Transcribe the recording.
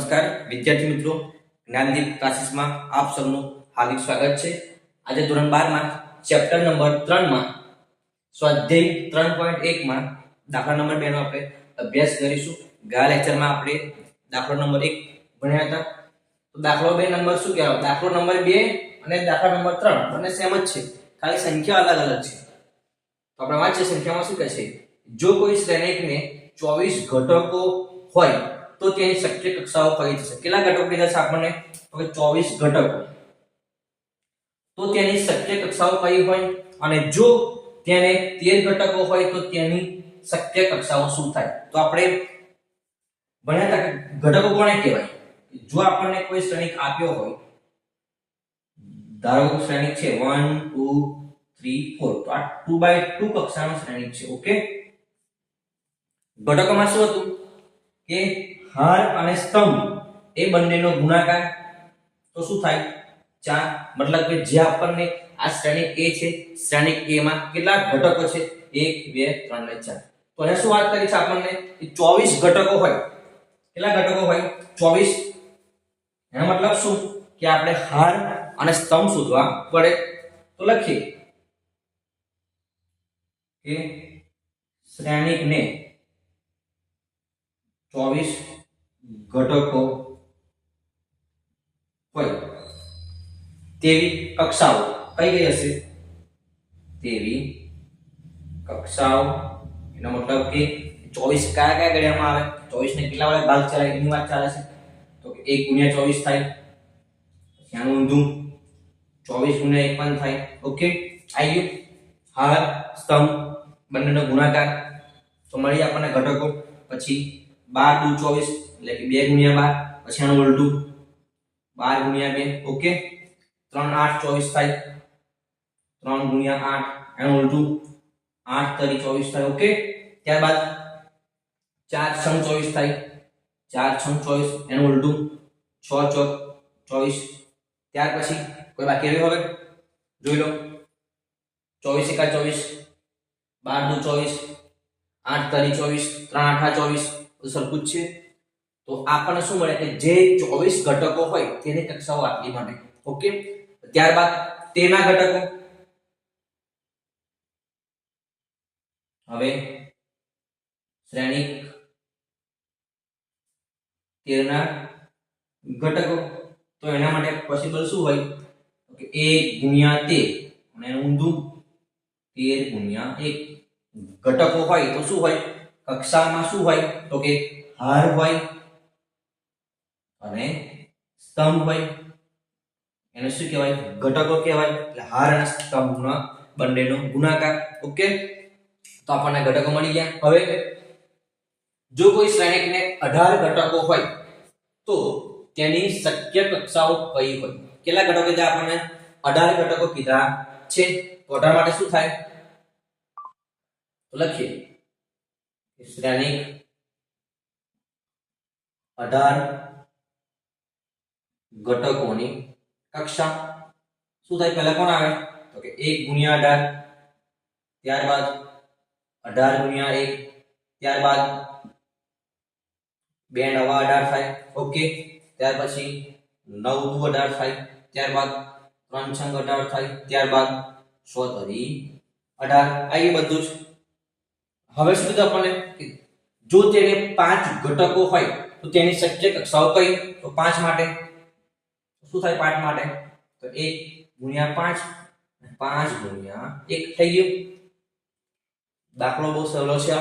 નમસ્કાર વિદ્યાર્થી મિત્રો, જ્ઞાનદીપ ક્લાસીસમાં આપ સૌનું હાર્દિક સ્વાગત છે। આજે ધોરણ 12 માં ચેપ્ટર નંબર 3 માં સ્વાધ્યાય 3.1 માં દાખલા નંબર 2 નો આપણે અભ્યાસ કરીશું। ગયા લેક્ચરમાં આપણે દાખલો નંબર 1 ભણ્યા હતા। તો દાખલો 2 નંબર શું કહેવાય? દાખલો નંબર 2 અને દાખલા નંબર 3 બંને સેમ જ છે, ખાલી સંખ્યા અલગ અલગ છે। તો આપણે વાંચીએ સંખ્યામાં શું કહે છે? જો કોઈ શ્રેણિકને 24 ઘટકો હોય તો તેની શક્ય કક્ષાઓ કઈ થશે? કેટલા ઘટકો કીધા છે આપણને? હવે 24 ઘટકો, તો તેની શક્ય કક્ષાઓ કઈ હોય? અને જો તેને 13 ઘટકો હોય તો તેની શક્ય કક્ષાઓ શું થાય? તો આપણે ભણ્યા હતા કે ઘટકો કોને કહેવાય? જો આપણને કોઈ શ્રેણિક આપ્યો હોય, ધારો કે શ્રેણિક છે 1 2 3 4, તો આ 2 by 2 કક્ષાનો શ્રેણિક છે। ઓકે, ઘટકોમાં શું હતું કે હાર અને સ્તંભ એ બંનેનો ગુણાકાર, તો શું થાય? 4। મતલબ કે જે આપણને આ શ્રેણિક A છે, શ્રેણિક A માં કેટલા ઘટકો છે? 1 2 3 અને 4। તો અહીંયા શું વાત કરી છે આપણને કે 24 ઘટકો હોય। કેટલા ઘટકો હોય? 24। એનો મતલબ શું કે આપણે હાર અને સ્તંભ શોધવા પડે। તો લખીએ કે શ્રેણિકને 24 ઘટકો હોય તેવી કક્ષાઓ કઈ કઈ હશે? તેવી કક્ષાઓ, એનો મતલબ કે 24 કયા કયા ગણ્યામાં આવે? 24 ને કેટલા વડે ભાગ ચલાય એની વાત ચાલે છે। તો કે 1 * 24 થાય, આનું ઊંધું 24 * 1 પણ થાય। ઓકે, આવી ગયું? હાર સ્તંભ બંનેનો ગુણાકાર, તો મળી આપણને ઘટકો। પછી 12 * 2 = 24, એટલે કે 2 * 12, પછી આનું ઉલટું 12 * 2। ઓકે, 3 * 8 = 24 થાય, 3 * 8, એનું ઉલટું 8 * 3 = 24 થાય। ઓકે, ત્યારબાદ 4 * 6 = 24 થાય, 4 * 6 = 24, એનું ઉલટું 6 * 4 = 24। ત્યાર પછી કોઈ બાકી રહ્યું? હવે જોઈ લો, 24 * 1 = 24, 12 * 2 = 24, 8 * 3 = 24, 3 * 8 = 24, તો સરખું જ છે। તો આપણને શું મળે કે જે 24 ઘટકો હોય તેની કક્ષાઓ આટલી મળે। ઓકે, ત્યારબાદ તેના ઘટકો, હવે શ્રેણિક 13 ના ઘટકો, તો એના માટે પોસિબલ શું હોય? તો કે 1 * 13 અને એનું ઊંધું 13 * 1 ઘટકો હોય તો શું હોય? કક્ષામાં શું હોય? તો કે હાર હોય અને સ્તંભ હોય। એને શું કહેવાય? ઘટકો કહેવાય। એટલે હાર અને સ્તંભના બંનેનો ગુણાકાર। ઓકે, તો આપણને ઘટકો મળી ગયા। હવે જો કોઈ શ્રેણિકને 18 ઘટકો હોય તો તેની શક્ય કક્ષાઓ કઈ હોય? કેટલા ઘટકો કીધા આપણને? 18 ઘટકો કીધા છે। તો 18 માટે શું થાય? તો લખીએ શ્રેણિક 18 ઘટકોની કક્ષા શું થાય? પહેલા કોણ આવે? તો કે 1 * 18, ત્યારબાદ 18 * 1, ત્યારબાદ 2 * 9 = 18 થાય। ઓકે, ત્યાર પછી 9 * 2 = 18 થાય, ત્યારબાદ 3 * 6 = 18 થાય, ત્યારબાદ 6 * 3 = 18। આ બધું જ। હવે શું કીધું આપણને કે જો તેને 5 ઘટકો હોય તો તેની શક્ય કક્ષાઓ કઈ? તો 5 માટે શું થાય? 5 માટે તો 1 * 5, 5 * 1 થઈ ગયું। દાખલો બહુ સહેલો છે।